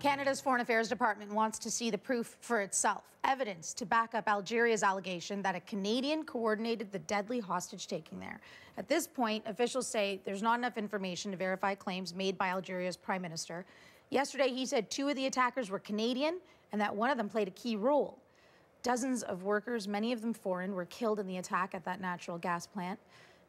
Canada's Foreign Affairs Department wants to see the proof for itself, evidence to back up Algeria's allegation that a Canadian coordinated the deadly hostage-taking there. At this point, officials say there's not enough information to verify claims made by Algeria's prime minister. Yesterday, he said 2 of the attackers were Canadian and that one of them played a key role. Dozens of workers, many of them foreign, were killed in the attack at that natural gas plant.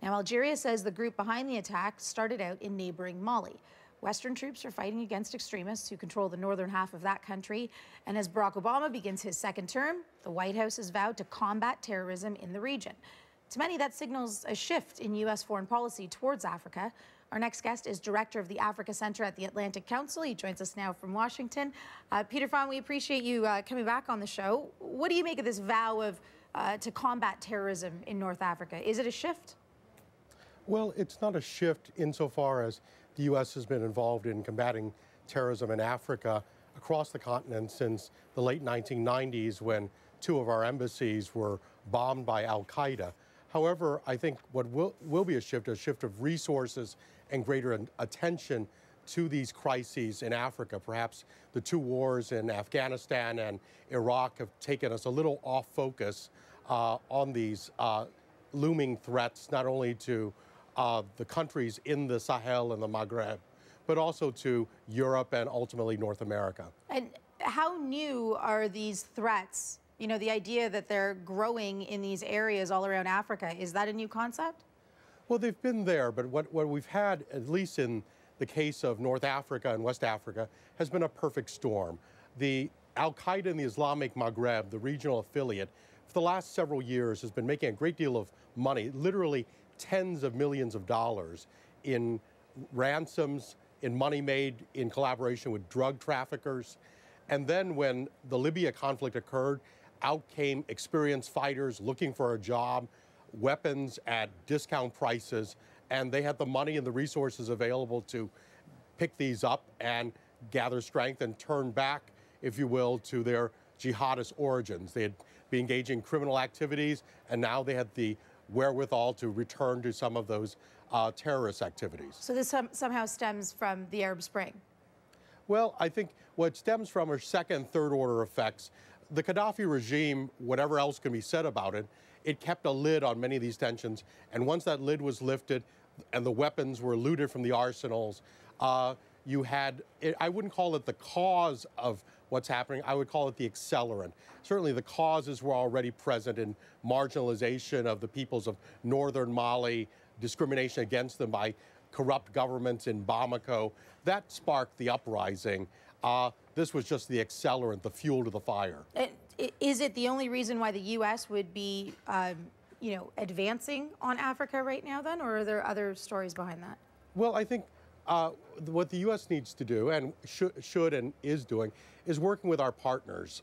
Now, Algeria says the group behind the attack started out in neighboring Mali. Western troops are fighting against extremists who control the northern half of that country. And as Barack Obama begins his second term, the White House has vowed to combat terrorism in the region. To many, that signals a shift in U.S. foreign policy towards Africa. Our next guest is director of the Africa Center at the Atlantic Council. He joins us now from Washington. Peter Pham, we appreciate you coming back on the show. What do you make of this vow of to combat terrorism in North Africa? Is it a shift? Well, it's not a shift insofar as the U.S. has been involved in combating terrorism in Africa across the continent since the late 1990s when 2 of our embassies were bombed by al-Qaeda. However, I think what will be a shift of resources and greater attention to these crises in Africa. Perhaps the 2 wars in Afghanistan and Iraq have taken us a little off focus on these looming threats, not only to the countries in the Sahel and the Maghreb, but also to Europe and ultimately North America. And how new are these threats? You know, the idea that they're growing in these areas all around Africa, is that a new concept? Well, they've been there, but what we've had, at least in the case of North Africa and West Africa, has been a perfect storm. The al-Qaeda in the Islamic Maghreb, the regional affiliate, for the last several years has been making a great deal of money, literally tens of millions of dollars in ransoms, in money made in collaboration with drug traffickers. And then when the Libya conflict occurred, out came experienced fighters looking for a job, weapons at discount prices, and they had the money and the resources available to pick these up and gather strength and turn back, if you will, to their jihadist origins. They had been engaging in criminal activities, and now they had the wherewithal to return to some of those terrorist activities. So this somehow stems from the Arab Spring? Well, I think what stems from are second and third order effects. The Gaddafi regime, whatever else can be said about it, it kept a lid on many of these tensions. And once that lid was lifted and the weapons were looted from the arsenals, you had, I wouldn't call it the cause of what's happening, I would call it the accelerant. Certainly the causes were already present in marginalization of the peoples of northern Mali, discrimination against them by corrupt governments in Bamako. That sparked the uprising. This was just the accelerant, the fuel to the fire. Is it the only reason why the U.S. would be, advancing on Africa right now then, or are there other stories behind that? Well, I think what the U.S. needs to do, and should and is doing, is working with our partners.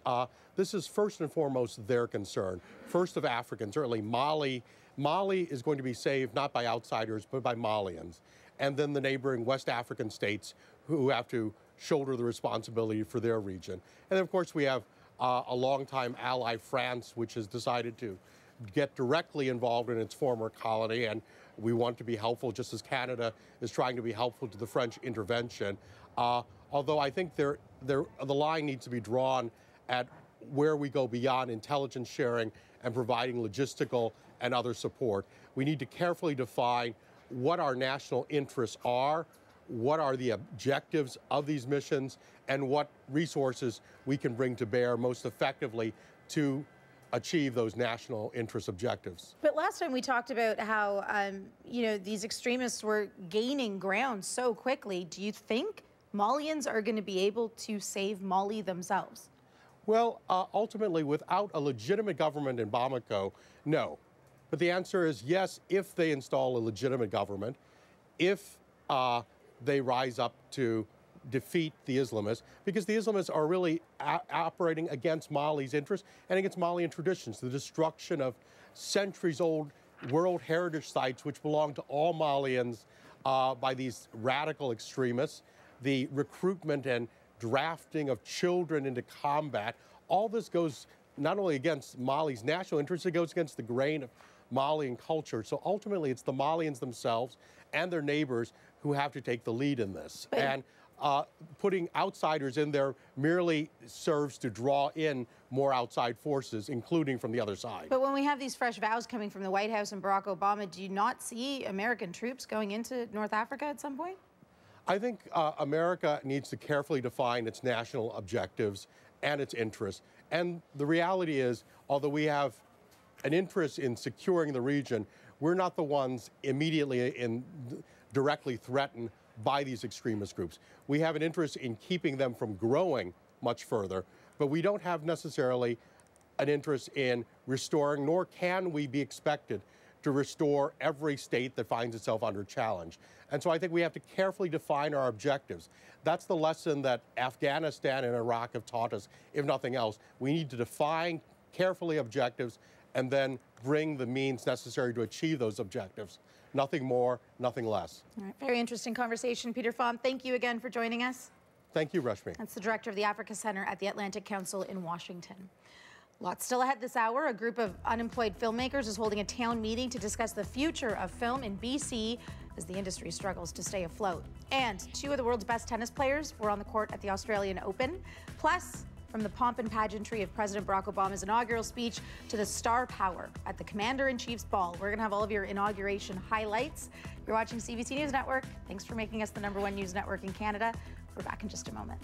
This is first and foremost their concern. First of Africans, certainly Mali. Mali is going to be saved not by outsiders, but by Malians. And then the neighboring West African states who have to shoulder the responsibility for their region. And then, of course, we have a longtime ally, France, which has decided to get directly involved in its former colony, and we want to be helpful, just as Canada is trying to be helpful to the French intervention. Although I think the line needs to be drawn at where we go beyond intelligence sharing and providing logistical and other support. We need to carefully define what our national interests are, what are the objectives of these missions, and what resources we can bring to bear most effectively to achieve those national interest objectives. But last time we talked about how, these extremists were gaining ground so quickly. Do you think Malians are going to be able to save Mali themselves? Well, ultimately, without a legitimate government in Bamako, no. But the answer is yes, if they install a legitimate government, if they rise up to defeat the Islamists, because the Islamists are really operating against Mali's interests and against Malian traditions, the destruction of centuries-old World Heritage Sites which belong to all Malians by these radical extremists, the recruitment and drafting of children into combat. All this goes not only against Mali's national interests, it goes against the grain of Malian culture. So ultimately, it's the Malians themselves and their neighbors who have to take the lead in this. And putting outsiders in there merely serves to draw in more outside forces, including from the other side. But when we have these fresh vows coming from the White House and Barack Obama, do you not see American troops going into North Africa at some point? I think America needs to carefully define its national objectives and its interests. And the reality is, although we have an interest in securing the region, we're not the ones immediately directly threatened by these extremist groups. We have an interest in keeping them from growing much further, but we don't have necessarily an interest in restoring, nor can we be expected to restore every state that finds itself under challenge. And so I think we have to carefully define our objectives. That's the lesson that Afghanistan and Iraq have taught us, if nothing else. We need to define carefully objectives and then bring the means necessary to achieve those objectives. Nothing more, nothing less. All right, very interesting conversation. Peter Pham, thank you again for joining us. Thank you, Rashmi. That's the director of the Africa Center at the Atlantic Council in Washington. Lots still ahead this hour. A group of unemployed filmmakers is holding a town meeting to discuss the future of film in BC as the industry struggles to stay afloat. And two of the world's best tennis players were on the court at the Australian Open. Plus, from the pomp and pageantry of President Barack Obama's inaugural speech to the star power at the Commander-in-Chief's ball, we're going to have all of your inauguration highlights. You're watching CBC News Network. Thanks for making us the #1 news network in Canada. We're back in just a moment.